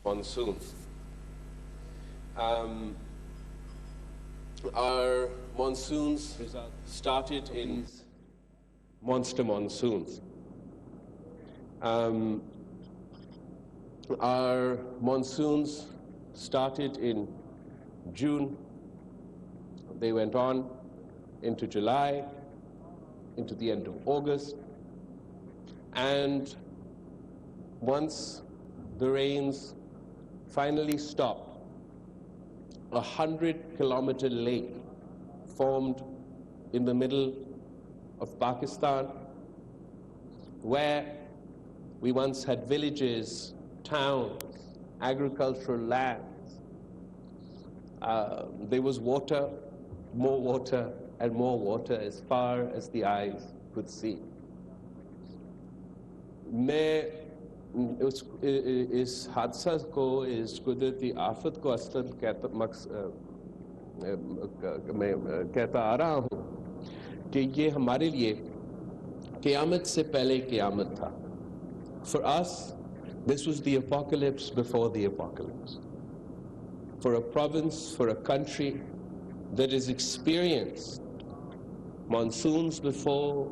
monsoons. Our monsoons started in monster monsoons. Our monsoons started in June. They went on into July, into the end of August. And once the rains finally stopped, a 100-kilometer lake formed in the middle of Pakistan, where we once had villages, towns, agricultural lands. There was water, and more water as far as the eyes could see. میں اس حادثہ کو، اس قدرتی آفت کو اصلاً میں کہتا آ رہا ہوں کہ یہ ہمارے لیے قیامت سے پہلے قیامت تھا. For us, this was the apocalypse before the apocalypse. For a province, for a country that has experienced monsoons before,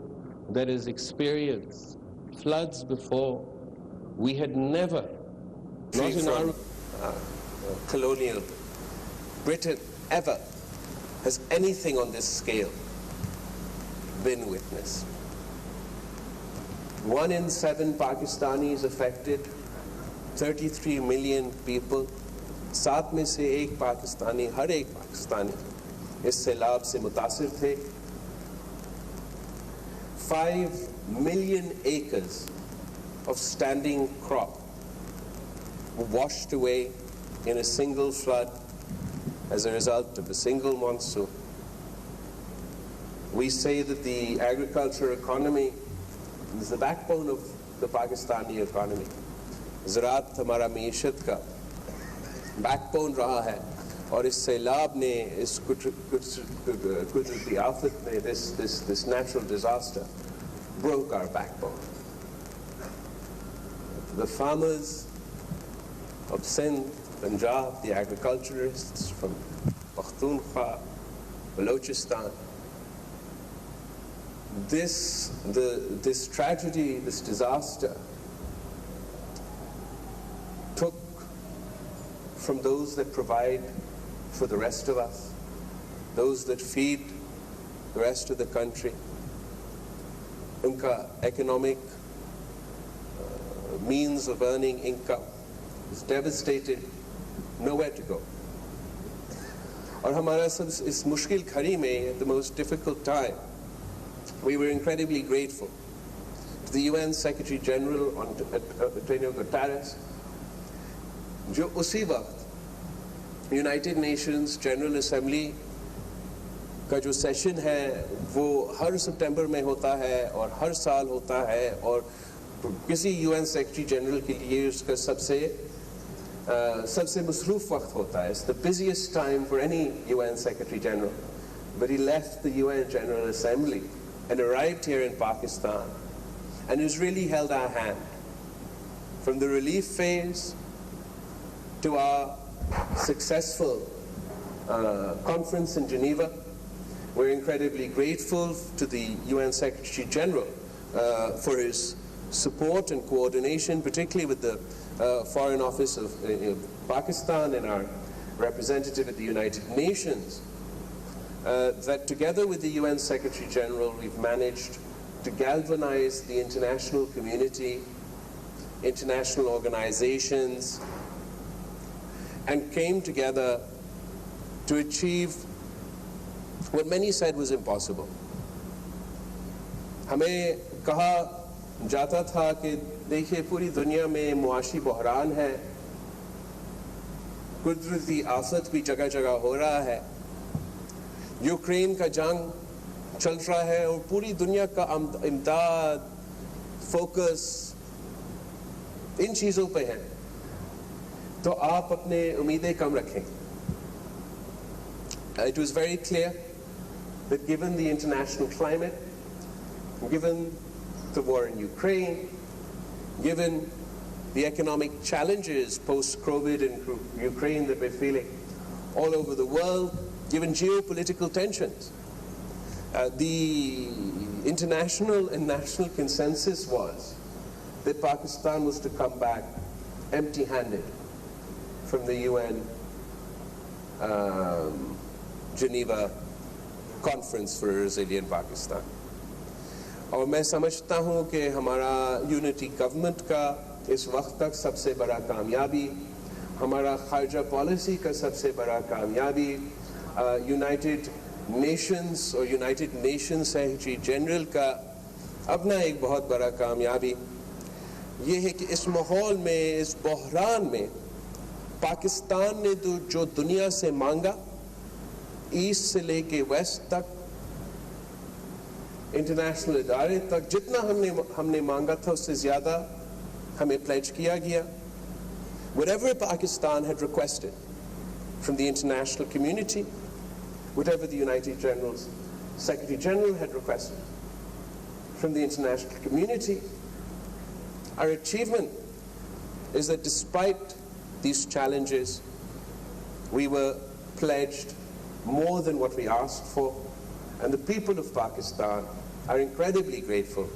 that has experienced floods before, we had never, not in our colonial Britain ever, has anything on this scale been witnessed. 1 in 7 Pakistanis affected, 33 million people. 7 میں سے ایک پاکستانی، ہر ایک پاکستانی اس سیلاب سے متاثر تھے. 5 million acres of standing crop were washed away in a single flood as a result of a single monsoon. We say that the agriculture economy is the backbone of the Pakistani economy. زراعت ہمارا معیشت کا back bone رہا ہے، اور اس سیلاب نے، اس قدرتی آفت نے، this natural disaster broke our backbone. The farmers of Sindh, Punjab, the agriculturists from Pakhtunkhwa, Balochistan, this tragedy, this disaster took from those that provide for the rest of us, those that feed the rest of the country. Unka economic means of earning income is devastated, nowhere to go. Aur hamara sab is mushkil khari mein, at the most difficult time, we were incredibly grateful to the UN Secretary General, Antonio Guterres, جو اسی وقت United nations general assembly کا جو session ہے وہ ہر September میں ہوتا ہے اور ہر سال ہوتا ہے، اور کسی یو این سیکرٹری جنرل کے لیے اس کا سب سے مصروف وقت ہوتا ہے. It's the busiest time for any UN Secretary General. But he left the UN General Assembly and arrived here in Pakistan and has really held our hand from the relief phase to our successful conference in Geneva. We're incredibly grateful to the UN Secretary General for his support and coordination, particularly with the Foreign Office of Pakistan and our representative at the United Nations, that together with the UN Secretary General we've managed to galvanize the international community, international organizations, and came together to achieve what many said was impossible. ہمیں کہا جاتا تھا کہ دیکھیے پوری دنیا میں معاشی بحران ہے، قدرتی آفت بھی جگہ جگہ ہو رہا ہے، یوکرین کا جنگ چل رہا ہے، اور پوری دنیا کا امداد، فوکس ان چیزوں پہ ہے، تو آپ اپنے امیدیں کم رکھیں. It was very clear that given the international climate, given the war in Ukraine, given the economic challenges post-COVID in Ukraine that we're feeling all over the world, given geopolitical tensions. The international and national consensus was that Pakistan was to come back empty-handed from the UN Geneva Conference for Resilient Pakistan. اور میں سمجھتا ہوں کہ ہمارا unity government کا اس وقت تک سب سے بڑا کامیابی، ہمارا خارجہ پالیسی کا سب سے بڑا کامیابی، یونائٹڈ نیشنز اور یونائٹڈ نیشنز سیکریٹری جنرل کا اپنا ایک بہت بڑا کامیابی یہ ہے کہ اس ماحول میں، اس بحران میں پاکستان نے جو دنیا سے مانگا، ایسٹ سے لے کے ویسٹ تک، انٹرنیشنل ادارے تک، جتنا ہم نے مانگا تھا اس سے زیادہ ہمیں پلیج کیا گیا. Whatever Pakistan had requested from the international community, whatever the United Generals, Secretary General had requested from the international community, our achievement is that despite these challenges, we were pledged more than what we asked for, and the people of Pakistan are incredibly grateful,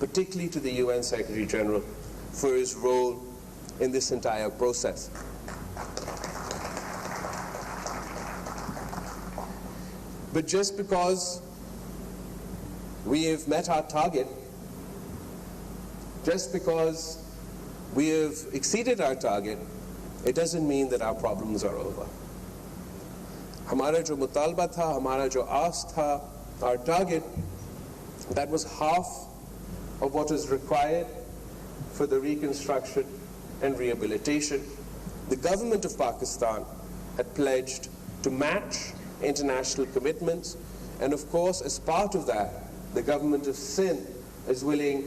particularly to the UN Secretary General, for his role in this entire process. But just because we have met our target, just because we have exceeded our target, it doesn't mean that our problems are over. ہمارا جو مطالبہ تھا، ہمارا جو آس تھا، our target, that was half of what is required for the reconstruction and rehabilitation. The government of Pakistan had pledged to match international commitments, and of course, as part of that, the government of Sindh is willing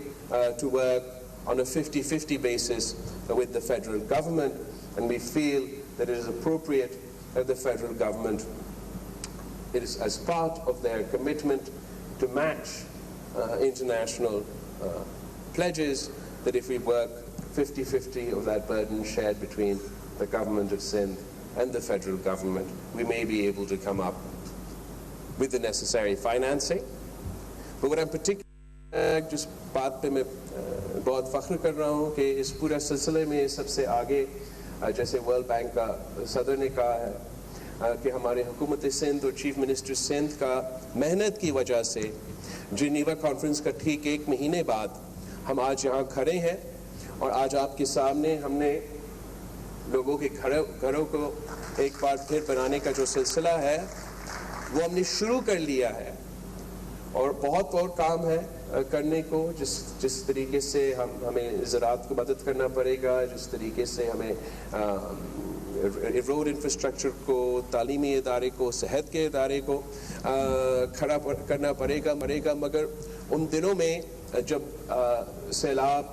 to work on a 50-50 basis with the federal government, and we feel that it is appropriate that the federal government, it is as part of their commitment to match international pledges, that if we work 50-50 of that burden shared between the government of Sindh and the federal government, we may be able to come up with the necessary financing. But what I'm particularly جس بات پہ میں بہت فخر کر رہا ہوں کہ اس پورے سلسلے میں سب سے آگے، جیسے ورلڈ بینک کا صدر نے کہا ہے کہ ہمارے حکومت سندھ اور چیف منسٹر سندھ کا محنت کی وجہ سے جنیوا کانفرنس کا ٹھیک 1 مہینے بعد ہم آج یہاں کھڑے ہیں، اور آج آپ کے سامنے ہم نے لوگوں کے گھروں کو ایک بار پھر بنانے کا جو سلسلہ ہے وہ ہم نے شروع کر لیا ہے، اور بہت اور کام ہے کرنے کو. جس طریقے سے ہمیں زراعت کو مدد کرنا پڑے گا، جس طریقے سے ہمیں روڈ انفراسٹرکچر کو، تعلیمی ادارے کو، صحت کے ادارے کو کھڑا کرنا پڑے گا. مگر ان دنوں میں جب سیلاب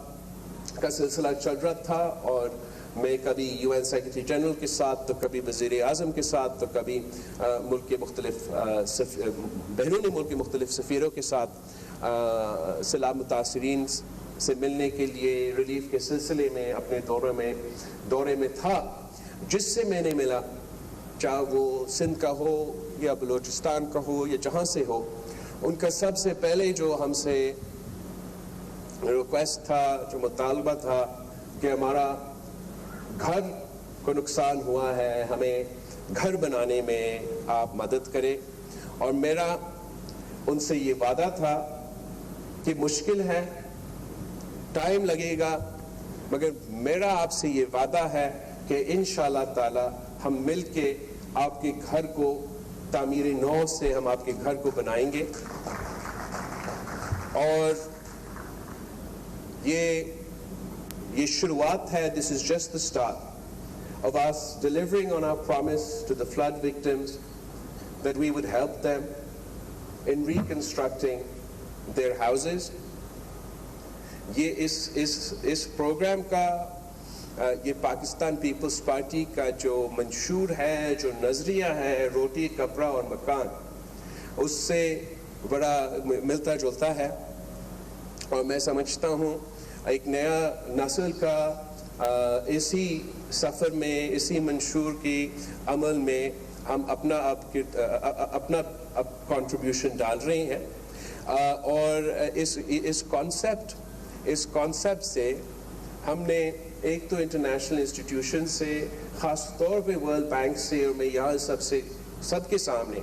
کا سلسلہ چل رہا تھا اور میں کبھی یو این سیکریٹری جنرل کے ساتھ، تو کبھی وزیر اعظم کے ساتھ، تو کبھی ملک کے مختلف بیرون ملک کے مختلف سفیروں کے ساتھ سیلاب متاثرین سے ملنے کے لیے ریلیف کے سلسلے میں اپنے دورے میں تھا. جس سے میں نے ملا، چاہے وہ سندھ کا ہو یا بلوچستان کا ہو یا جہاں سے ہو، ان کا سب سے پہلے جو ہم سے ریکویسٹ تھا، جو مطالبہ تھا کہ ہمارا گھر کو نقصان ہوا ہے، ہمیں گھر بنانے میں آپ مدد کریں. اور میرا ان سے یہ وعدہ تھا کہ مشکل ہے، ٹائم لگے گا، مگر میرا آپ سے یہ وعدہ ہے کہ انشاءاللہ تعالی ہم مل کے آپ کے گھر کو تعمیر نو سے ہم آپ کے گھر کو بنائیں گے. اور یہ شروعات ہے. This is just the start of us delivering on our promise to the flood victims that we would help them in reconstructing their houses. یہ اس پروگرام کا، یہ پاکستان پیپلز پارٹی کا جو منشور ہے، جو نظریہ ہے، روٹی کپڑا اور مکان، اس سے بڑا ملتا جلتا ہے. اور میں سمجھتا ہوں ایک نیا نسل کا اسی سفر میں، اسی منشور کی عمل میں ہم اپنا کنٹریبیوشن ڈال رہے ہیں، اور اس کانسیپٹ سے ہم نے ایک تو انٹرنیشنل انسٹیٹیوشن سے، خاص طور پہ ورلڈ بینک سے، اور میں یہاں سب کے سامنے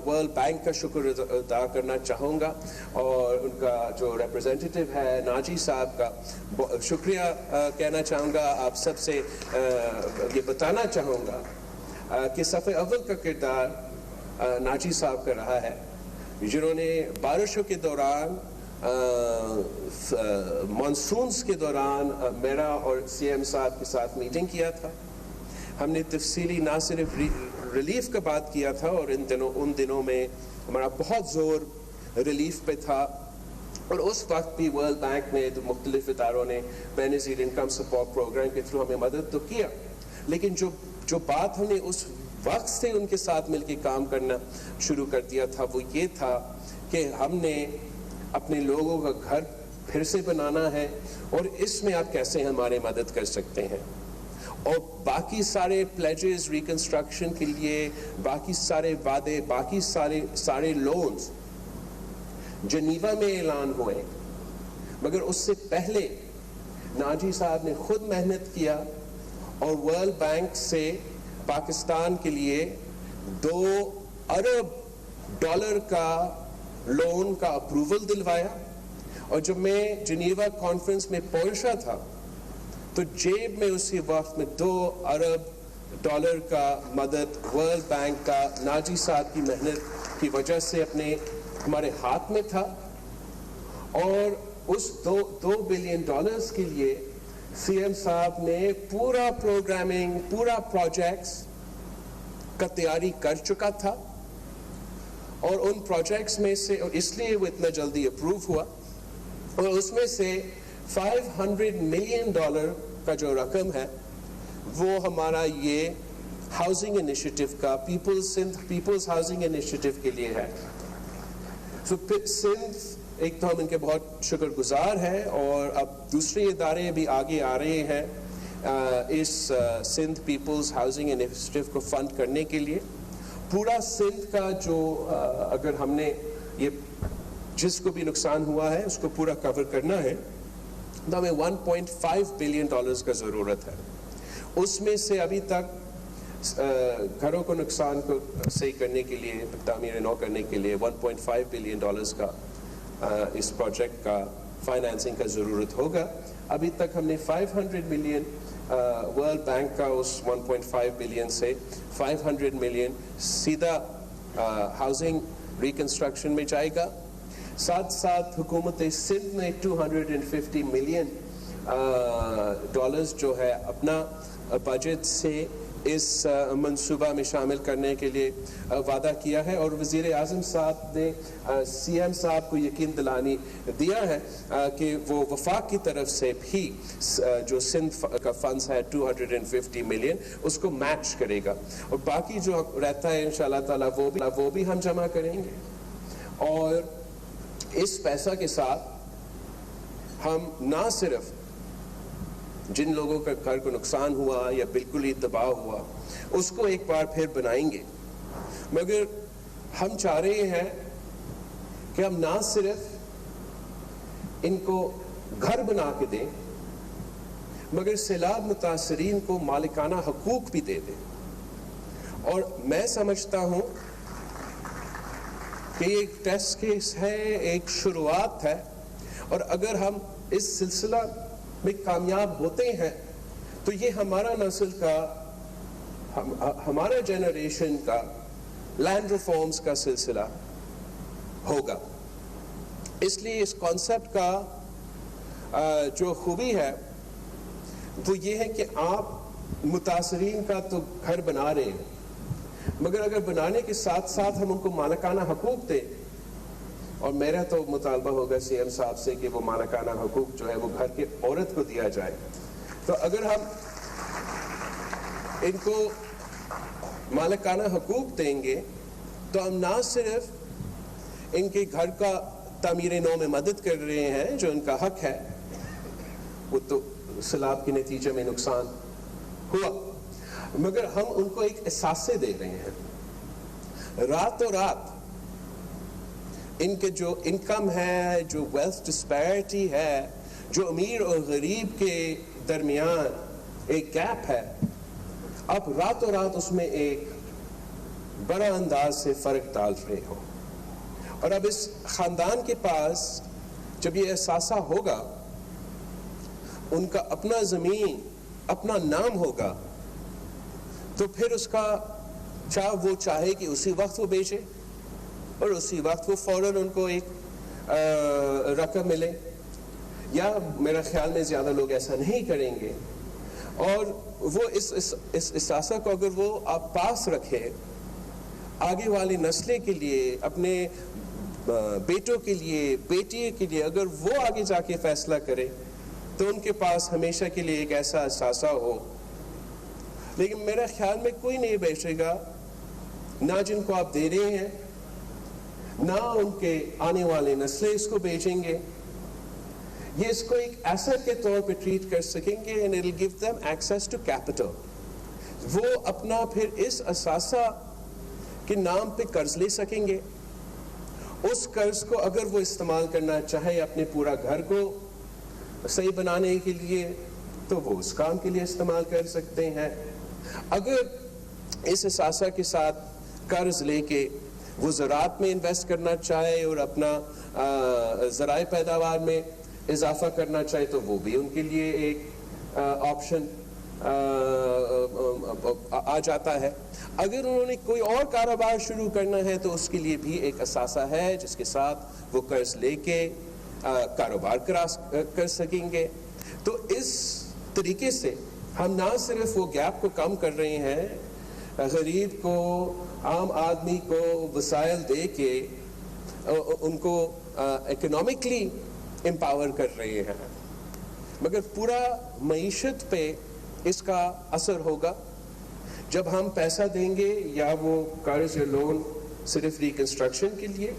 ورلڈ بینک کا شکر ادا کرنا چاہوں گا، اور ان کا جو ریپرزینٹیٹیو ہے ناجی صاحب کا شکریہ کہنا چاہوں گا۔ آپ سب سے یہ بتانا چاہوں گا کہ صف اول کا کردار ناجی صاحب کا رہا ہے، جنہوں نے بارشوں کے دوران، مانسونز کے دوران میرا اور سی ایم صاحب کے ساتھ میٹنگ کیا تھا۔ ہم نے تفصیلی نہ صرف ریلیف کا بات کیا تھا، اور ان دنوں میں ہمارا بہت زور ریلیف پہ تھا، اور اس وقت بھی ورلڈ بینک نے مختلف اداروں نے بے نظیر انکم سپورٹ پروگرام کے تھرو ہمیں مدد تو کیا، لیکن جو بات ہم نے اس وقت سے ان کے ساتھ مل کے کام کرنا شروع کر دیا تھا، وہ یہ تھا کہ ہم نے اپنے لوگوں کا گھر پھر سے بنانا ہے، اور اس میں آپ کیسے ہماری مدد کر سکتے ہیں، اور باقی سارے پلیجز ریکنسٹرکشن کے لیے، باقی سارے وعدے، باقی سارے لونز جنیوا میں اعلان ہوئے، مگر اس سے پہلے ناجی صاحب نے خود محنت کیا اور ورلڈ بینک سے پاکستان کے لیے $2 ارب کا لون کا اپروول دلوایا، اور جب میں جنیوا کانفرنس میں پہنچا تھا تو جیب میں اسی وقت میں $2 ارب کا مدد ورلڈ بینک کا ناجی صاحب کی محنت کی وجہ سے ہمارے ہاتھ میں تھا، اور اس $2 بلین کے لیے سی ایم صاحب نے پورا پروگرامنگ، پورا پروجیکٹس کا تیاری کر چکا تھا، اور ان پروجیکٹس میں سے، اور اس لیے وہ اتنا جلدی اپروو ہوا، اور اس میں سے $500 ملین کا جو رقم ہے وہ ہمارا یہ ہاؤسنگ انیشیٹو کا پیپلز ہاؤسنگ انیشیٹو کے لیے ہے۔ سندھ ایک تو ہم ان کے بہت شکر گزار ہیں، اور اب دوسرے ادارے بھی آگے آ رہے ہیں اس سندھ پیپلز ہاؤسنگ انیشیٹو کو فنڈ کرنے کے لیے۔ پورا سندھ کا جو اگر ہم نے یہ جس کو بھی نقصان ہوا ہے اس کو پورا کور کرنا ہے تو ہمیں $1.5 بلین کا ضرورت ہے۔ اس میں سے ابھی تک گھروں کو نقصان کو صحیح کرنے کے لیے، تعمیر نو کرنے کے لیے $1.5 بلین کا اس پروجیکٹ کا فائنانسنگ کا ضرورت ہوگا۔ ابھی تک ہم نے 500 ملین ورلڈ بینک کا اس 1.5 بلین سے 500 ملین سیدھا ہاؤسنگ ریکنسٹرکشن میں جائے گا۔ ساتھ ساتھ حکومت سندھ نے $250 ملین جو ہے اپنا بجٹ سے اس منصوبہ میں شامل کرنے کے لیے وعدہ کیا ہے، اور وزیر اعظم صاحب نے سی ایم صاحب کو یقین دلانی دیا ہے کہ وہ وفاق کی طرف سے بھی جو سندھ کا فنڈز ہے 250 ملین اس کو میچ کرے گا، اور باقی جو رہتا ہے انشاءاللہ تعالیٰ وہ بھی ہم جمع کریں گے، اور اس پیسہ کے ساتھ ہم نہ صرف جن لوگوں کا گھر کو نقصان ہوا یا بالکل ہی تباہ ہوا اس کو ایک بار پھر بنائیں گے، مگر ہم چاہ رہے ہیں کہ ہم نہ صرف ان کو گھر بنا کے دیں مگر سیلاب متاثرین کو مالکانہ حقوق بھی دے دیں۔ اور میں سمجھتا ہوں کہ یہ ایک ٹیسٹ کیس ہے، ایک شروعات ہے، اور اگر ہم اس سلسلہ میں کامیاب ہوتے ہیں تو یہ ہمارا نسل کا، ہمارا جنریشن کا لینڈ ریفارمز کا سلسلہ ہوگا۔ اس لیے اس کانسیپٹ کا جو خوبی ہے وہ یہ ہے کہ آپ متاثرین کا تو گھر بنا رہے ہیں، مگر اگر بنانے کے ساتھ ساتھ ہم ان کو مالکانہ حقوق دیں، اور میرا تو مطالبہ ہوگا سی ایم صاحب سے کہ وہ مالکانہ حقوق جو ہے وہ گھر کی عورت کو دیا جائے، تو اگر ہم ان کو مالکانہ حقوق دیں گے تو ہم نہ صرف ان کے گھر کا تعمیر نو میں مدد کر رہے ہیں جو ان کا حق ہے، وہ تو سیلاب کے نتیجے میں نقصان ہوا، مگر ہم ان کو ایک احساسے دے رہے ہیں۔ راتوں رات ان کے جو انکم ہے، جو ویلتھ ڈسپیرٹی ہے، جو امیر اور غریب کے درمیان ایک گیپ ہے، آپ راتوں رات اس میں ایک بڑا انداز سے فرق ڈال رہے ہو۔ اور اب اس خاندان کے پاس جب یہ احساسہ ہوگا، ان کا اپنا زمین، اپنا نام ہوگا، تو پھر اس کا وہ چاہے کہ اسی وقت وہ بیچے اور اسی وقت وہ فوراً ان کو ایک رقم ملے، یا میرا خیال میں زیادہ لوگ ایسا نہیں کریں گے۔ اور وہ اس احساسہ کو اگر وہ آپ پاس رکھے، آگے والی نسلیں کے لیے، اپنے بیٹوں کے لیے، بیٹی کے لیے، اگر وہ آگے جا کے فیصلہ کرے تو ان کے پاس ہمیشہ کے لیے ایک ایسا احساسہ ہو۔ لیکن میرا خیال میں کوئی نہیں بیچے گا، نہ جن کو آپ دے رہے ہیں، نہ ان کے آنے والے نسلیں اس کو بیچیں گے۔ یہ اس کو ایک ایسٹ کے طور پہ ٹریٹ کر سکیں گے، and it'll give them access to capital۔ وہ اپنا پھر اس اثاثہ کے نام پہ قرض لے سکیں گے۔ اس قرض کو اگر وہ استعمال کرنا چاہے اپنے پورا گھر کو صحیح بنانے کے لیے، تو وہ اس کام کے لیے استعمال کر سکتے ہیں۔ اگر اس اثاثہ کے ساتھ قرض لے کے وہ زراعت میں انویسٹ کرنا چاہے اور اپنا ذرائع پیداوار میں اضافہ کرنا چاہے، تو وہ بھی ان کے لیے ایک آپشن آ جاتا ہے۔ اگر انہوں نے کوئی اور کاروبار شروع کرنا ہے تو اس کے لیے بھی ایک اثاثہ ہے جس کے ساتھ وہ قرض لے کے کاروبار کر سکیں گے۔ تو اس طریقے سے ہم نہ صرف وہ گیپ کو کم کر رہے ہیں، غریب کو، عام آدمی کو وسائل دے کے ان کو اکنامکلی امپاور کر رہے ہیں، مگر پورا معیشت پہ اس کا اثر ہوگا۔ جب ہم پیسہ دیں گے، یا وہ قرض یا لون صرف ریکنسٹرکشن کے لیے،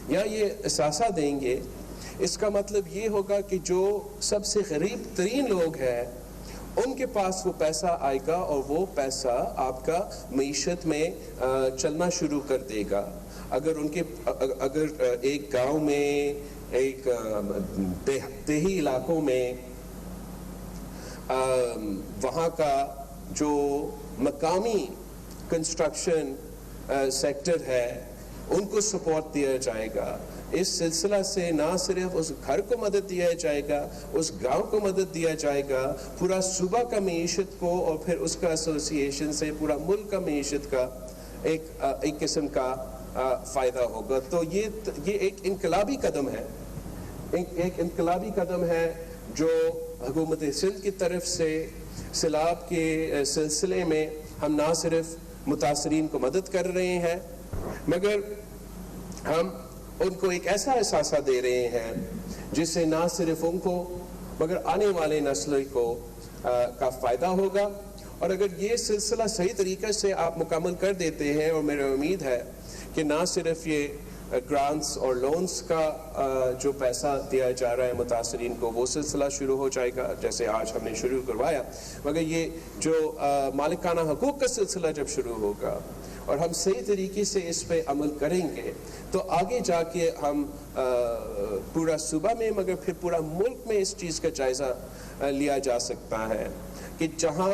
یا یہ اثاثہ دیں گے، اس کا مطلب یہ ہوگا کہ جو سب سے غریب ترین لوگ ہیں ان کے پاس وہ پیسہ آئے گا، اور وہ پیسہ آپ کا معیشت میں چلنا شروع کر دے گا۔ اگر ایک گاؤں میں، ایک دیہی علاقوں میں، وہاں کا جو مقامی کنسٹرکشن سیکٹر ہے ان کو سپورٹ دیا جائے گا، اس سلسلہ سے نہ صرف اس گھر کو مدد دیا جائے گا، اس گاؤں کو مدد دیا جائے گا، پورا صوبہ کا معیشت کو، اور پھر اس کا ایسوسیشن سے پورا ملک کا معیشت کا ایک قسم کا فائدہ ہوگا۔ تو یہ ایک انقلابی قدم ہے، ایک انقلابی قدم ہے جو حکومت سندھ کی طرف سے سیلاب کے سلسلے میں ہم نہ صرف متاثرین کو مدد کر رہے ہیں، مگر ہم ان کو ایک ایسا احساسہ دے رہے ہیں جس سے نہ صرف ان کو مگر آنے والے نسل کو کا فائدہ ہوگا۔ اور اگر یہ سلسلہ صحیح طریقے سے آپ مکمل کر دیتے ہیں، اور میرا امید ہے کہ نہ صرف یہ گرانٹس اور لونز کا جو پیسہ دیا جا رہا ہے متاثرین کو، وہ سلسلہ شروع ہو جائے گا جیسے آج ہم نے شروع کروایا، مگر یہ جو مالکانہ حقوق کا سلسلہ جب شروع ہوگا اور ہم صحیح طریقے سے اس پہ عمل کریں گے، تو آگے جا کے ہم پورا صوبہ میں، مگر پھر پورا ملک میں اس چیز کا جائزہ لیا جا سکتا ہے کہ جہاں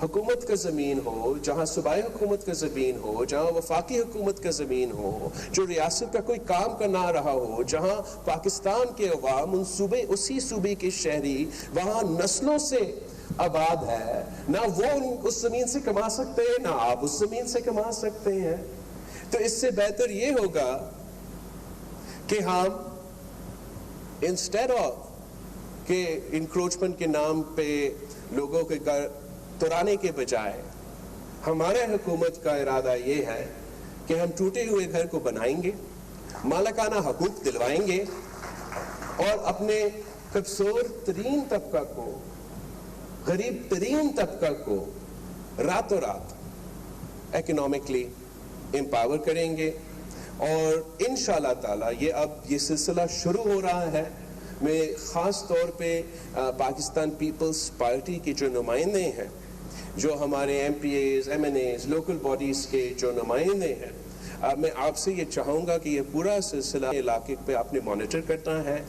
حکومت کا زمین ہو، جہاں صوبائی حکومت کا زمین ہو، جہاں وفاقی حکومت کا زمین ہو، جو ریاست کا کوئی کام کا نہ رہا ہو، جہاں پاکستان کے عوام اسی صوبے کے شہری وہاں نسلوں سے آباد ہے، نہ وہ اس زمین سے کما سکتے ہیں، نہ آپ اس زمین سے کما سکتے ہیں، تو اس سے بہتر یہ ہوگا کہ ہم انسٹیڈ آف کہ انکروچمنٹ کے نام پہ لوگوں کے گھر توڑانے کے بجائے، ہمارے حکومت کا ارادہ یہ ہے کہ ہم ٹوٹے ہوئے گھر کو بنائیں گے، مالکانہ حقوق دلوائیں گے، اور اپنے کمزور ترین طبقہ کو، غریب ترین طبقہ کو راتوں رات اکنامکلی امپاور کریں گے۔ اور انشاءاللہ تعالی یہ سلسلہ شروع ہو رہا ہے، میں خاص طور پہ پاکستان پیپلز پارٹی کے جو نمائندے ہیں، جو ہمارے MPs, MNAs, local bodies کے جو نمائندے ہیں، میں آپ سے یہ چاہوں گا کہ یہ پورا سلسلہ علاقے پہ آپ نے مانیٹر کرنا ہے،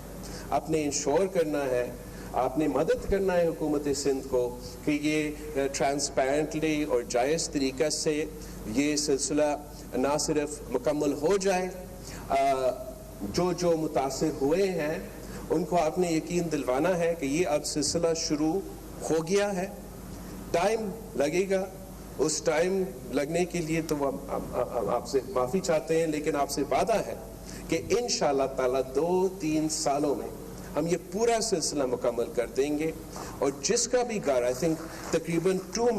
آپ نے انشور کرنا ہے، آپ نے مدد کرنا ہے حکومت سندھ کو کہ یہ ٹرانسپیرنٹلی اور جائز طریقہ سے یہ سلسلہ نہ صرف مکمل ہو جائے، جو متاثر ہوئے ہیں ان کو آپ نے یقین دلوانا ہے کہ یہ اب سلسلہ شروع ہو گیا ہے. ٹائم لگے گا، اس ٹائم لگنے کے لیے تو آپ سے معافی چاہتے ہیں، لیکن آپ سے وعدہ ہے کہ انشاءاللہ تعالیٰ 2-3 سالوں میں ہم یہ پورا سلسلہ مکمل کر دیں گے. اور جس کا بھی گھر، آئی تھنک تقریباً 2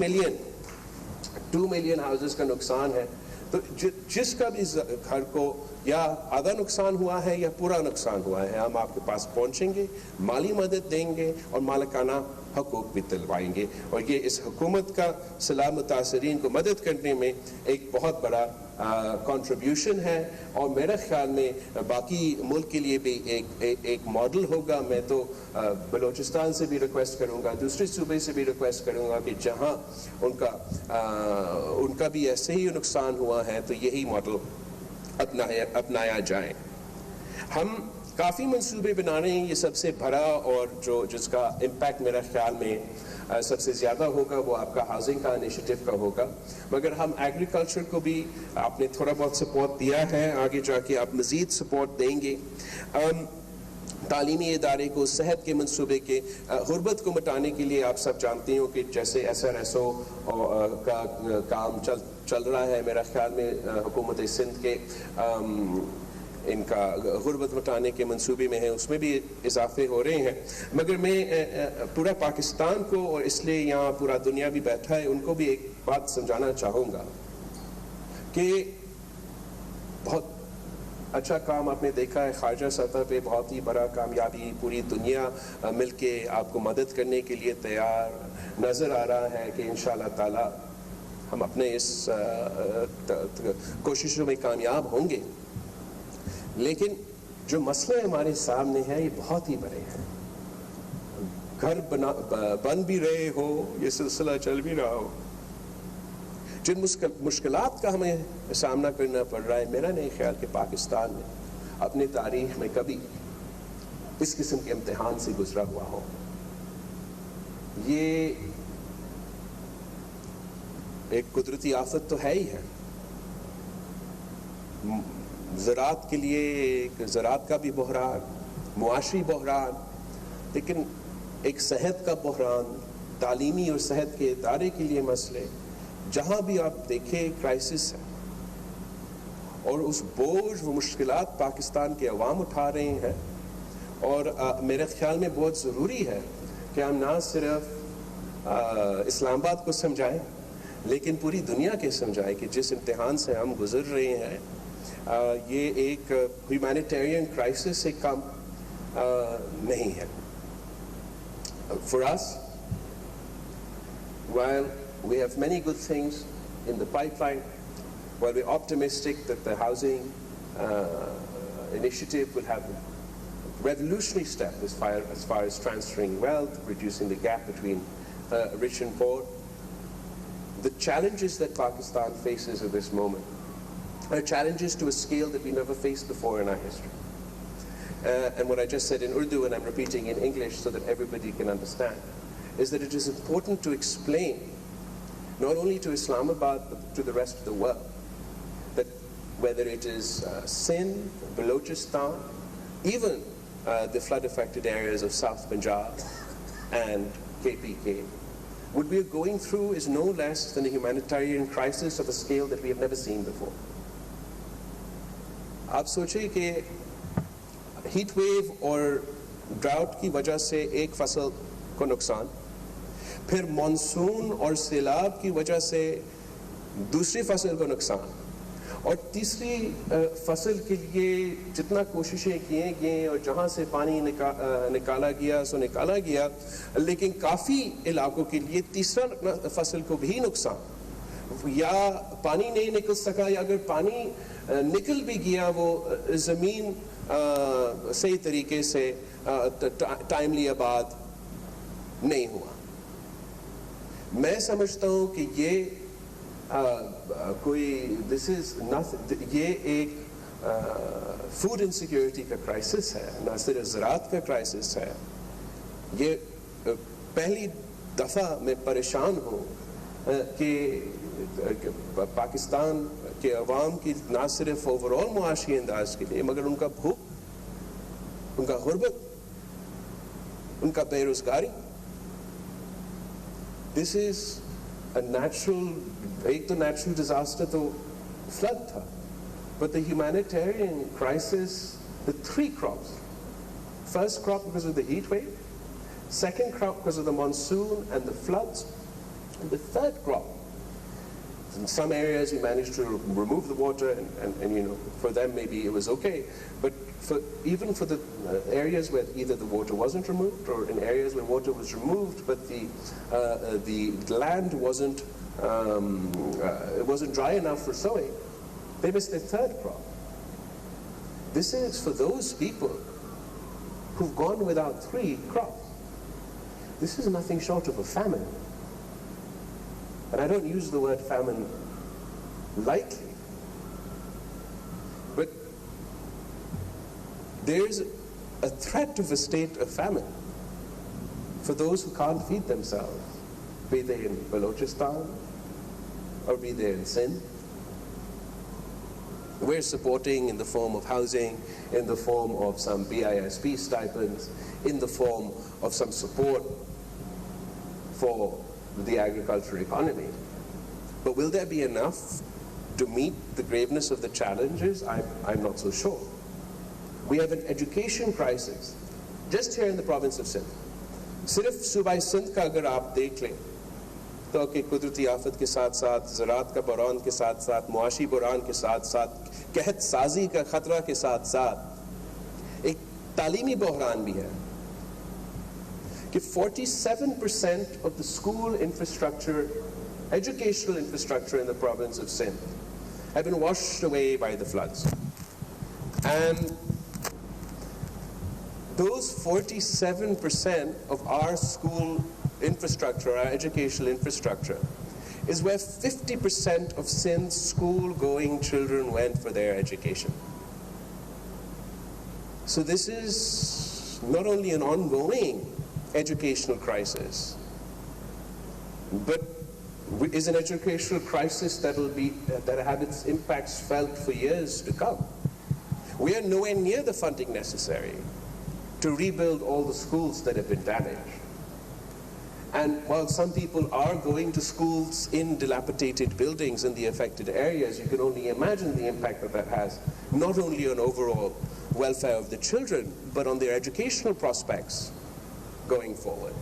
ملین ہاؤسز کا نقصان ہے، تو جس کا بھی گھر کو یا آدھا نقصان ہوا ہے یا پورا نقصان ہوا ہے، ہم آپ کے پاس پہنچیں گے، مالی مدد دیں گے اور مالکانہ حقوق بھی دلوائیں گے. اور یہ اس حکومت کا سیلاب متاثرین کو مدد کرنے میں ایک بہت بڑا کنٹریبیوشن ہے، اور میرے خیال میں باقی ملک کے لیے بھی ایک ماڈل ہوگا. میں تو بلوچستان سے بھی ریکویسٹ کروں گا، دوسرے صوبے سے بھی ریکویسٹ کروں گا کہ جہاں ان کا بھی ایسے ہی نقصان ہوا ہے تو یہی ماڈل اپنایا جائے. ہم کافی منصوبے بنا رہے ہیں. یہ سب سے بڑا اور جس کا امپیکٹ میرا خیال میں سب سے زیادہ ہوگا وہ آپ کا ہاؤسنگ کا انیشیٹو کا ہوگا. مگر ہم ایگریکلچر کو بھی آپ نے تھوڑا بہت سپورٹ دیا ہے، آگے جا کے آپ مزید سپورٹ دیں گے. تعلیمی ادارے کو، صحت کے منصوبے کے، غربت کو مٹانے کے لیے آپ سب جانتے ہو کہ جیسے SRSO کا کام چل رہا ہے. میرا خیال میں حکومت سندھ کے ان کا غربت مٹانے کے منصوبے میں ہے، اس میں بھی اضافے ہو رہے ہیں. مگر میں پورا پاکستان کو، اور اس لیے یہاں پورا دنیا بھی بیٹھا ہے، ان کو بھی ایک بات سمجھانا چاہوں گا کہ بہت اچھا کام آپ نے دیکھا ہے خارجہ سطح پہ، بہت ہی بڑا کامیابی، پوری دنیا مل کے آپ کو مدد کرنے کے لیے تیار نظر آ رہا ہے کہ انشاءاللہ تعالی ہم اپنے اس کوششوں میں کامیاب ہوں گے. لیکن جو مسئلے ہمارے سامنے ہیں یہ بہت ہی بڑے ہیں. گھر بن بھی رہے ہو، یہ سلسلہ چل بھی رہا ہو، جن مشکلات کا ہمیں سامنا کرنا پڑ رہا ہے، میرا نہیں خیال کہ پاکستان میں اپنی تاریخ میں کبھی اس قسم کے امتحان سے گزرا ہوا ہو. یہ ایک قدرتی آفت تو ہے ہی ہے. زراعت کے لیے زراعت کا بھی بحران، معاشی بحران، لیکن ایک صحت کا بحران، تعلیمی اور صحت کے ادارے کے لیے مسئلے، جہاں بھی آپ دیکھیں کرائسس ہے. اور اس بوجھ و مشکلات پاکستان کے عوام اٹھا رہے ہیں. اور میرے خیال میں بہت ضروری ہے کہ ہم نہ صرف اسلام آباد کو سمجھائیں لیکن پوری دنیا کے سمجھائیں کہ جس امتحان سے ہم گزر رہے ہیں یہ ایک ہیومینیٹیرین کرائسس سے کم نہیں ہے. For us, while we have many good things in the pipeline, while we're optimistic that the housing initiative will have a revolutionary step as far as transferring wealth, reducing the gap between rich and poor, the challenges that Pakistan faces at this moment are challenges to a scale that we never faced before in our history. And what I just said in Urdu, and I'm repeating in English so that everybody can understand, is that it is important to explain, not only to Islamabad, but to the rest of the world, that whether it is Sindh, Balochistan, even the flood-affected areas of South Punjab and KPK, what we are going through is no less than a humanitarian crisis of a scale that we have never seen before. آپ سوچیں کہ heat wave اور drought کی وجہ سے ایک فصل کو نقصان، پھر مانسون اور سیلاب کی وجہ سے دوسری فصل کو نقصان، اور تیسری فصل کے لیے جتنا کوششیں کیے گئے اور جہاں سے پانی نکالا گیا سو نکالا گیا، لیکن کافی علاقوں کے لیے تیسرا فصل کو بھی نقصان، یا پانی نہیں نکل سکا، یا اگر پانی نکل بھی گیا وہ زمین صحیح طریقے سے ٹائملی آباد نہیں ہوا. میں سمجھتا ہوں کہ یہ کوئی یہ ایک فوڈ انسیکیورٹی کا کرائسس ہے, نہ صرف زراعت کا کرائسس ہے. یہ پہلی دفعہ میں پریشان ہوں کہ پاکستان کے عوام کی نہ صرف اوور آل معاشی انداز کے لیے, مگر ان کا بھوک, ان کا غربت, ان کا بے روزگاری. دس از اے نیچرل, ایک تو نیچرل ڈیزاسٹر تو فلڈ تھا, but the humanitarian crisis, the three crops. First crop because of the heat wave, second crop because of the monsoon and the floods, and the third crop. In some areas we managed to remove the water and you know, for them maybe it was okay, but even for the areas where either the water wasn't removed, or in areas where water was removed but the land wasn't it wasn't dry enough for sowing, they missed their third crop. This is for those people who've gone without 3 crops. This is nothing short of a famine. And I don't use the word famine lightly. But there's a threat of a state of famine for those who can't feed themselves, be they in Balochistan or be they in Sindh. We're supporting in the form of housing, in the form of some BISP stipends, in the form of some support for the agricultural economy. But will there be enough to meet the graveness of the challenges? I'm not so sure. We have an education crisis just here in the province of Sindh. صرف صوبہ سندھ کا اگر آپ دیکھ لیں تو کہ قدرتی آفت کے ساتھ ساتھ زراعت کا بحران کے ساتھ ساتھ معاشی بحران کے ساتھ ساتھ قحط سازی کا خطرہ کے ساتھ ساتھ ایک تعلیمی بحران بھی ہے کہ 47% of the school infrastructure, educational infrastructure in the province of Sindh have been washed away by the floods. And those 47% of our school infrastructure, our educational infrastructure, is where 50% of Sindh's school-going children went for their education. So this is not only an ongoing educational crisis, but is an educational crisis that will have its impacts felt for years to come. We are nowhere near the funding necessary to rebuild all the schools that have been damaged. And while some people are going to schools in dilapidated buildings in the affected areas, you can only imagine the impact that has, not only on overall welfare of the children, but on their educational prospects going forward.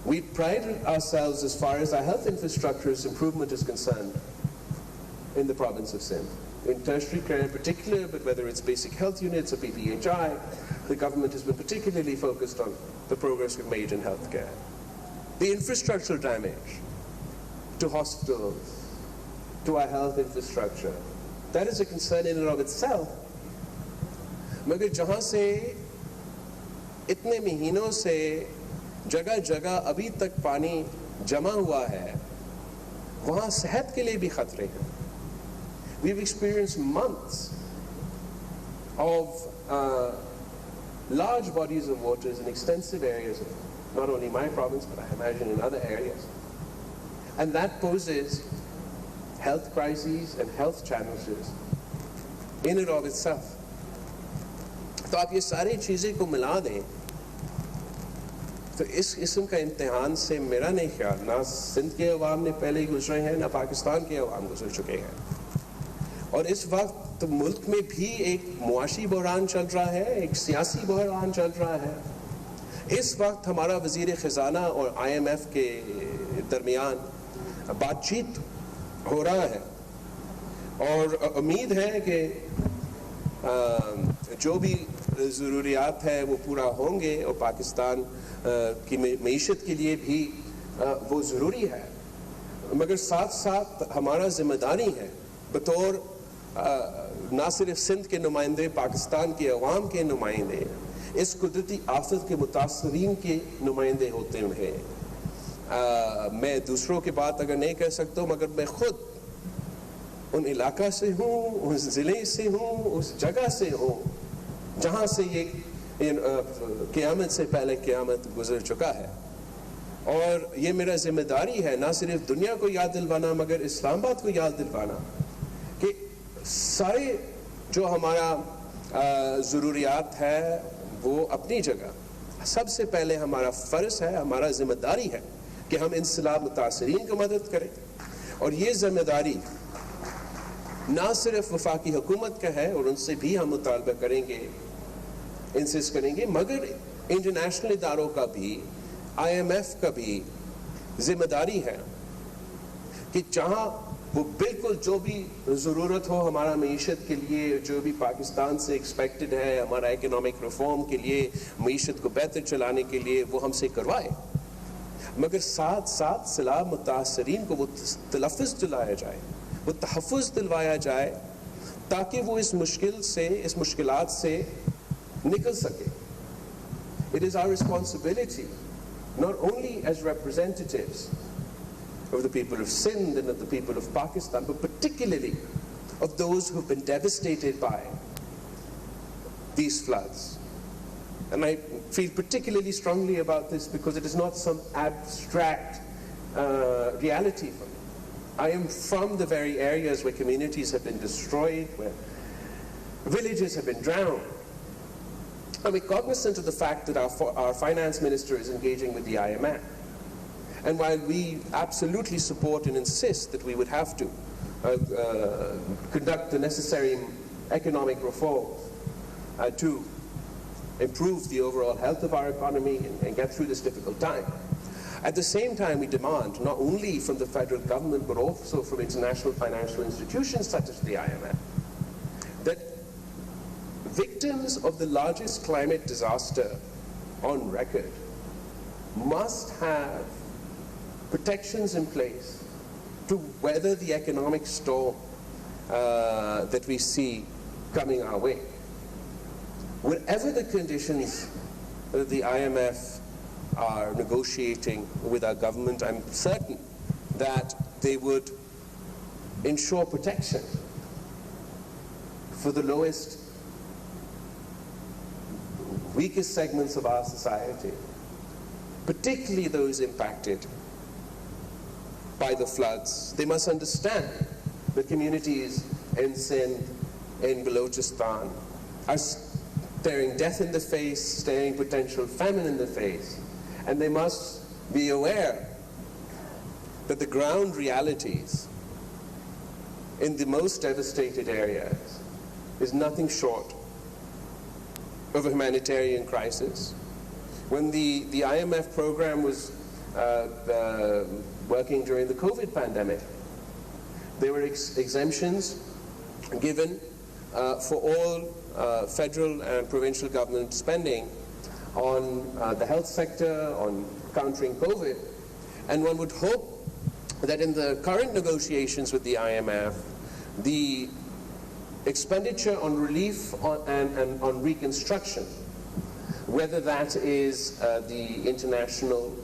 We pride ourselves as far as our health infrastructure's improvement is concerned in the province of Sindh. In tertiary care in particular, but whether it's basic health units or PPHI, the government has been particularly focused on the progress we've made in healthcare. The infrastructural damage to hospitals, to our health infrastructure, that is a concern in and of itself. مگر جہاں سے اتنے مہینوں سے جگہ جگہ ابھی تک پانی جمع ہوا ہے, وہاں صحت کے لیے بھی خطرے ہیں. We've experienced months of large bodies of waters in extensive areas of not only my province, but I imagine in other areas. And that poses health crises and health challenges in and of itself. تو آپ یہ ساری چیزیں کو ملا دیں تو اس قسم کا امتحان سے میرا نہیں خیال نہ سندھ کے عوام نے پہلے ہی گزرے ہیں, نہ پاکستان کے عوام گزر چکے ہیں. اور اس وقت ملک میں بھی ایک معاشی بحران چل رہا ہے, ایک سیاسی بحران چل رہا ہے. اس وقت ہمارا وزیر خزانہ اور IMF کے درمیان بات چیت ہو رہا ہے, اور امید ہے کہ جو بھی ضروریات ہے وہ پورا ہوں گے, اور پاکستان کی معیشت کے لیے بھی وہ ضروری ہے. مگر ساتھ ساتھ ہمارا ذمہ داری ہے بطور نہ صرف سندھ کے نمائندے, پاکستان کے عوام کے نمائندے, اس قدرتی آفت کے متاثرین کے نمائندے ہوتے ہیں. میں دوسروں کی بات اگر نہیں کر سکتا ہوں مگر میں خود ان علاقہ سے ہوں, اس ضلع سے ہوں, اس جگہ سے ہوں جہاں سے یہ قیامت سے پہلے قیامت گزر چکا ہے. اور یہ میرا ذمہ داری ہے نہ صرف دنیا کو یاد دلوانا مگر اسلام آباد کو یاد دلوانا کہ سارے جو ہمارا ضروریات ہے وہ اپنی جگہ, سب سے پہلے ہمارا فرض ہے, ہمارا ذمہ داری ہے کہ ہم ان سیلاب متاثرین کو مدد کریں. اور یہ ذمہ داری نہ صرف وفاقی حکومت کا ہے اور ان سے بھی ہم مطالبہ کریں گے, انسسٹ کریں گے, مگر انٹرنیشنل اداروں کا بھی, IMF کا بھی ذمہ داری ہے کہ جہاں وہ بالکل جو بھی ضرورت ہو ہمارا معیشت کے لیے, جو بھی پاکستان سے ایکسپیکٹڈ ہے ہمارا اکنامک ریفارم کے لیے, معیشت کو بہتر چلانے کے لیے, وہ ہم سے کروائے, مگر ساتھ ساتھ سیلاب متاثرین کو وہ تلفظ دلایا جائے, وہ تحفظ دلوایا جائے تاکہ وہ اس مشکل سے, اس مشکلات سے نکل سکے. It is our responsibility, not only as representatives of the people of Sindh and of the people of Pakistan, but particularly of those who have been devastated by these floods. And I feel particularly strongly about this because it is not some abstract reality for me. I am from the very areas where communities have been destroyed, where villages have been drowned. I'm cognizant of the fact that our finance minister is engaging with the IMF. And while we absolutely support and insist that we would have to conduct the necessary economic reforms to improve the overall health of our economy and get through this difficult time, at the same time we demand not only from the federal government but also from international financial institutions such as the IMF that victims of the largest climate disaster on record must have protections in place to weather the economic storm that we see coming our way. Whatever the conditions that the IMF are negotiating with our government, I'm certain that they would ensure protection for the lowest, weakest segments of our society, particularly those impacted by the floods. They must understand the communities in Sindh, in Balochistan, are staring death in the face, staring potential famine in the face, and they must be aware that the ground realities in the most devastated areas is nothing short of a humanitarian crisis. When the IMF program was working during the COVID pandemic, there were exemptions given for all federal and provincial government spending on the health sector, on countering COVID. And one would hope that in the current negotiations with the IMF, the expenditure on relief and on reconstruction, whether that is the international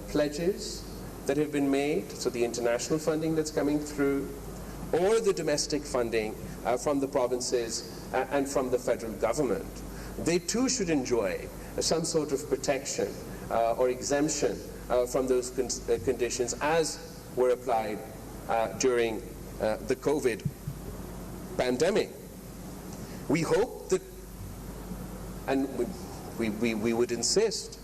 pledges that have been made, so the international funding that's coming through, or the domestic funding from the provinces and from the federal government, they too should enjoy some sort of protection or exemption from those conditions as were applied during the COVID pandemic. We hope that, and we would insist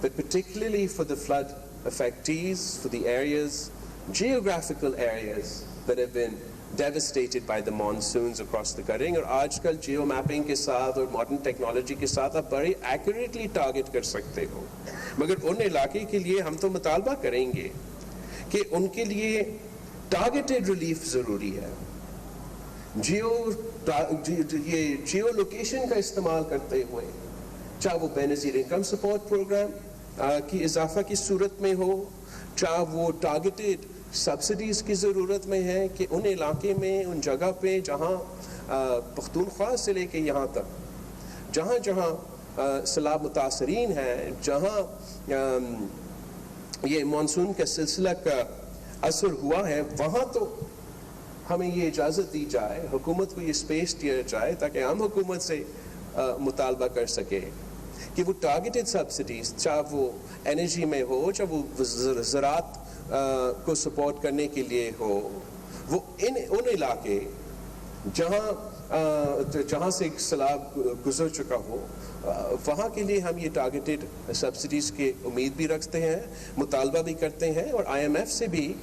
that particularly for the flood affectees, for the areas, geographical areas that have been devastated by the monsoons across the country, اور آج کل Jio mapping کے ساتھ اور modern technology کے ساتھ آپ بڑی ایکوریٹلی ٹارگٹ کر سکتے ہو، مگر ان علاقے کے لیے ہم تو مطالبہ کریں گے کہ ان کے لیے ٹارگیٹڈ ریلیف ضروری ہے. جیو لوکیشن کا استعمال کرتے ہوئے، چاہے وہ بے نظیر انکم سپورٹ پروگرام کی اضافہ کی صورت میں ہو، چاہے وہ ٹارگیٹڈ سبسڈیز کی ضرورت میں ہے کہ ان علاقے میں، ان جگہ پہ جہاں پختونخوا سے لے کے یہاں تک جہاں جہاں سیلاب متاثرین ہیں، جہاں یہ مانسون کا سلسلہ کا اثر ہوا ہے، وہاں تو ہمیں یہ اجازت دی جائے، حکومت کو یہ سپیس دیا جائے تاکہ ہم حکومت سے مطالبہ کر سکے کہ وہ ٹارگیٹڈ سبسڈیز، چاہے وہ انرجی میں ہو، چاہے وہ زراعت کو سپورٹ کرنے کے لیے ہو، وہ ان علاقے جہاں سے سیلاب گزر چکا ہو، وہاں کے لیے ہم یہ ٹارگیٹڈ سبسڈیز کی امید بھی رکھتے ہیں، مطالبہ بھی کرتے ہیں، اور آئی ایم ایف سے بھی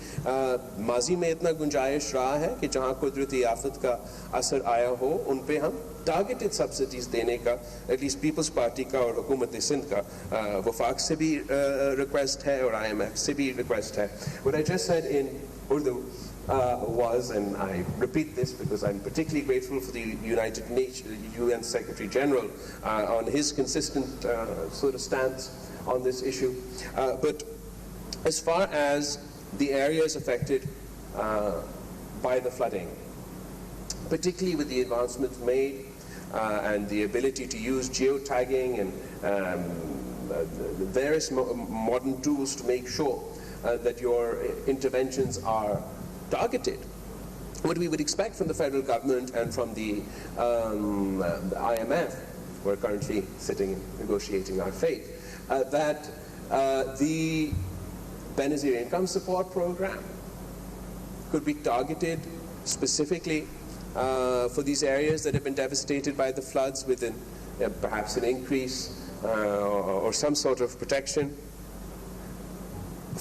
ماضی میں اتنا گنجائش رہا ہے کہ جہاں قدرتی آفت کا اثر آیا ہو ان پہ ہم ٹارگیٹڈ سبسڈیز دینے کا ایٹ لیسٹ پیپلز پارٹی کا اور حکومت سندھ کا وفاق سے بھی ریکویسٹ ہے اور آئی ایم ایف سے بھی ریکویسٹ ہے. What I just said in Urdu was, and I repeat this because I'm particularly grateful for the United Nations UN Secretary General on his consistent sort of stance on this issue. But as far as the areas affected by the flooding, particularly with the advancements made and the ability to use geotagging and various modern tools to make sure that your interventions are targeted, what we would expect from the federal government and from the IMF, who are currently sitting and negotiating our fate, that the Benazir Income Support Program could be targeted specifically for these areas that have been devastated by the floods with perhaps an increase or some sort of protection.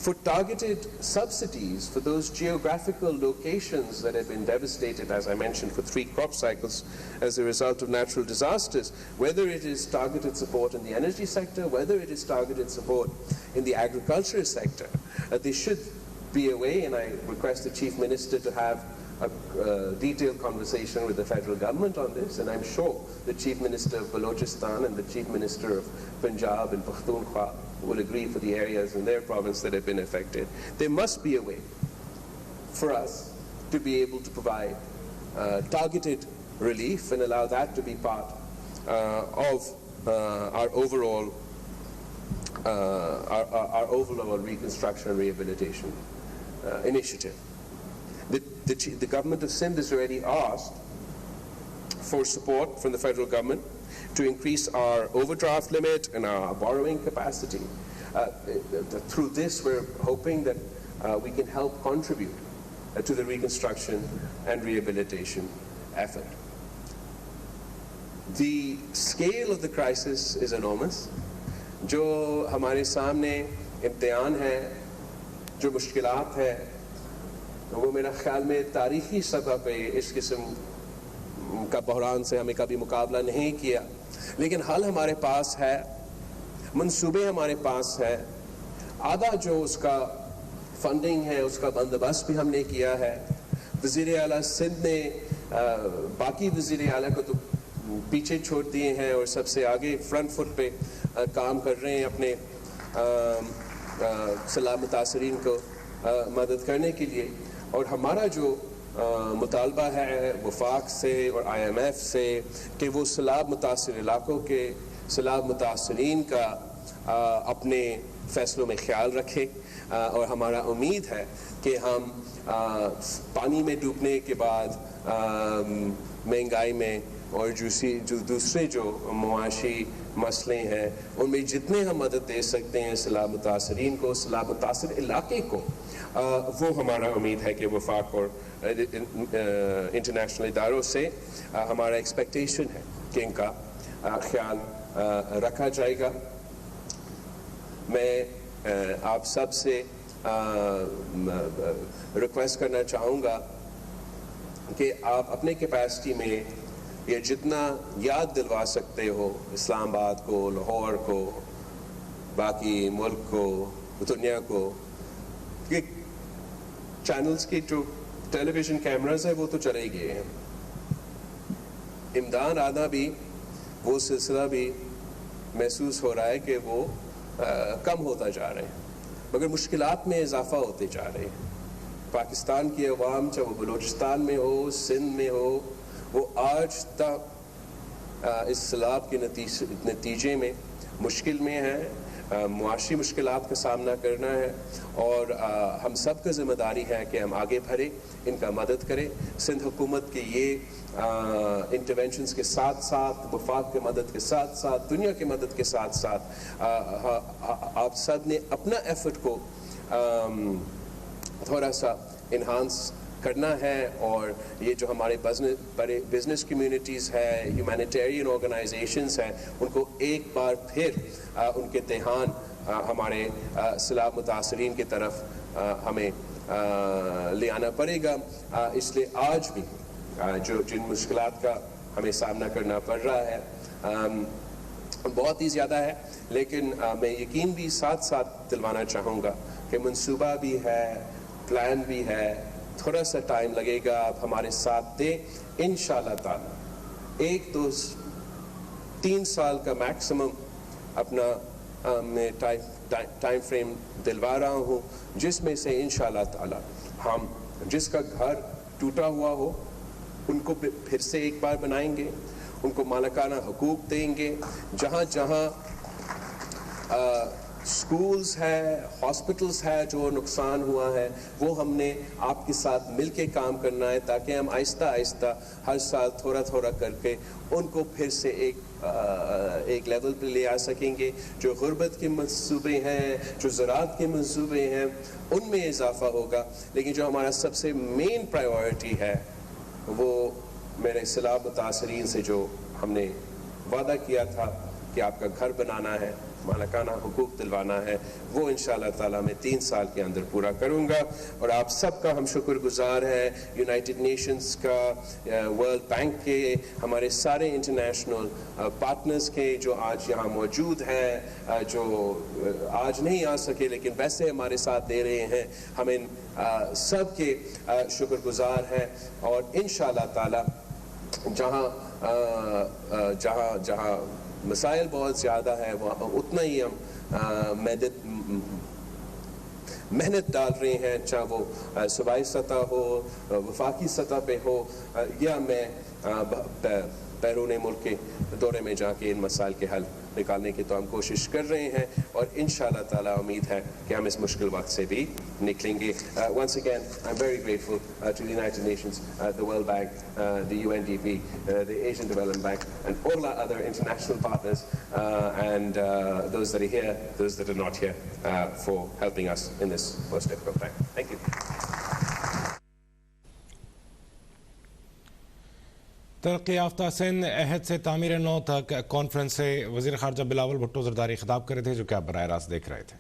For targeted subsidies for those geographical locations that have been devastated, as I mentioned, for 3 crop cycles as a result of natural disasters, whether it is targeted support in the energy sector, whether it is targeted support in the agricultural sector, there should be a way, and I request the Chief Minister to have a detailed conversation with the federal government on this, and I'm sure the Chief Minister of Balochistan and the Chief Minister of Punjab and Pakhtunkhwa will agree for the areas in their province that have been affected. There must be a way for us to be able to provide targeted relief and allow that to be part of our overall reconstruction and rehabilitation initiative. The government of Sindh has already asked for support from the federal government to increase our overdraft limit and our borrowing capacity. Through this, we're hoping that we can help contribute to the reconstruction and rehabilitation effort. The scale of the crisis is enormous. جو ہمارے سامنے امتحان ہے، جو مشکلات ہے، وہ میرا خیال میں تاریخی سطح پہ اس قسم کا بحران سے ہمیں کبھی مقابلہ نہیں کیا، لیکن حل ہمارے پاس ہے، منصوبے ہمارے پاس ہے، آدھا جو اس کا فنڈنگ ہے اس کا بندوبست بھی ہم نے کیا ہے. وزیر اعلیٰ سندھ نے باقی وزیر اعلیٰ کو تو پیچھے چھوڑ دیے ہیں اور سب سے آگے فرنٹ فٹ پہ کام کر رہے ہیں اپنے سیلاب متاثرین کو مدد کرنے کے لیے. اور ہمارا جو مطالبہ ہے وفاق سے اور آئی ایم ایف سے کہ وہ سیلاب متاثر علاقوں کے سیلاب متاثرین کا اپنے فیصلوں میں خیال رکھے، اور ہمارا امید ہے کہ ہم پانی میں ڈوبنے کے بعد مہنگائی میں اور جو دوسرے جو معاشی مسئلے ہیں ان میں جتنے ہم مدد دے سکتے ہیں سیلاب متاثرین کو، سیلاب متاثر علاقے کو، وہ ہمارا امید ہے کہ وفاق اور انٹرنیشنل اداروں سے ہمارا ایکسپیکٹیشن ہے کہ ان کا خیال رکھا جائے گا. میں آپ سب سے ریکویسٹ کرنا چاہوں گا کہ آپ اپنے کیپیسٹی میں یہ جتنا یاد دلوا سکتے ہو اسلام آباد کو، لاہور کو، باقی ملک کو، دنیا کو، کہ چینلز کی جو ٹیلی ویژن کیمراز ہیں وہ تو چلے گئے ہیں، امداد آنا بھی وہ سلسلہ بھی محسوس ہو رہا ہے کہ وہ کم ہوتا جا رہے ہیں، مگر مشکلات میں اضافہ ہوتے جا رہے ہیں. پاکستان کی عوام چاہے وہ بلوچستان میں ہو، سندھ میں ہو، وہ آج تک اس سیلاب کے نتیجے میں مشکل میں ہیں، معاشی مشکلات کا سامنا کرنا ہے، اور ہم سب کا ذمہ داری ہے کہ ہم آگے بڑھیں، ان کا مدد کریں۔ سندھ حکومت کے یہ انٹرونشنز کے ساتھ ساتھ، وفاق کے مدد کے ساتھ ساتھ، دنیا کی مدد کے ساتھ ساتھ آپ سب نے اپنا ایفرٹ کو تھوڑا سا انہانس کرنا ہے، اور یہ جو ہمارے بڑے بزنس کمیونٹیز ہے، ہیومینیٹیرین آرگنائزیشنز ہیں، ان کو ایک بار پھر ان کے دھیان ہمارے سیلاب متاثرین کی طرف ہمیں لے آنا پڑے گا۔ اس لیے آج بھی جن مشکلات کا ہمیں سامنا کرنا پڑ رہا ہے بہت ہی زیادہ ہے، لیکن میں یقین بھی ساتھ ساتھ دلوانا چاہوں گا کہ منصوبہ بھی ہے، پلان بھی ہے، تھوڑا سا ٹائم لگے گا، آپ ہمارے ساتھ دیں، انشاءاللہ تعالی 1-2-3 سال کا میکسیمم اپنا میں ٹائم فریم دلوا رہا ہوں، جس میں سے انشاءاللہ تعالی ہم جس کا گھر ٹوٹا ہوا ہو ان کو پھر سے ایک بار بنائیں گے، ان کو مالکانہ حقوق دیں گے، جہاں جہاں سکولز ہے، ہاسپٹلز ہے جو نقصان ہوا ہے، وہ ہم نے آپ کے ساتھ مل کے کام کرنا ہے، تاکہ ہم آہستہ آہستہ ہر سال تھوڑا تھوڑا کر کے ان کو پھر سے ایک لیول پہ لے آ سکیں گے۔ جو غربت کے منصوبے ہیں، جو زراعت کے منصوبے ہیں، ان میں اضافہ ہوگا، لیکن جو ہمارا سب سے مین پرائیورٹی ہے وہ میرے سیلاب متاثرین سے جو ہم نے وعدہ کیا تھا کہ آپ کا گھر بنانا ہے، مالکانہ حقوق دلوانا ہے، وہ انشاءاللہ تعالیٰ میں 3 سال کے اندر پورا کروں گا۔ اور آپ سب کا ہم شکر گزار ہیں، یونائٹڈ نیشنز کا، ورلڈ بینک کے، ہمارے سارے انٹرنیشنل پارٹنرز کے جو آج یہاں موجود ہیں، جو آج نہیں آ سکے لیکن ویسے ہمارے ساتھ دے رہے ہیں، ہم ان سب کے شکر گزار ہیں، اور انشاءاللہ تعالیٰ جہاں مسائل بہت زیادہ ہے وہاں اتنا ہی ہم محنت ڈال رہے ہیں، چاہے وہ صوبائی سطح ہو، وفاقی سطح پہ ہو، یا میں بیرون ملک کے دورے میں جا کے ان مسائل کے حل نکالنے کی تو ہم کوشش کر رہے ہیں، اور انشاءاللہ تعالیٰ امید ہے کہ ہم اس مشکل وقت سے بھی نکلیں گے۔ Once again, I'm very grateful to the United Nations, the World Bank, the UNDP, the Asian Development Bank, and all our other international partners, and those that are here, those that are not here, for helping us in this most difficult time. Thank you. ترقی یافتہ سندھ عہد سے تعمیر نو تک conference سے وزیر خارجہ بلاول بھٹو زرداری خطاب کر رہے تھے، جو کہ آپ براہ راست دیکھ رہے تھے۔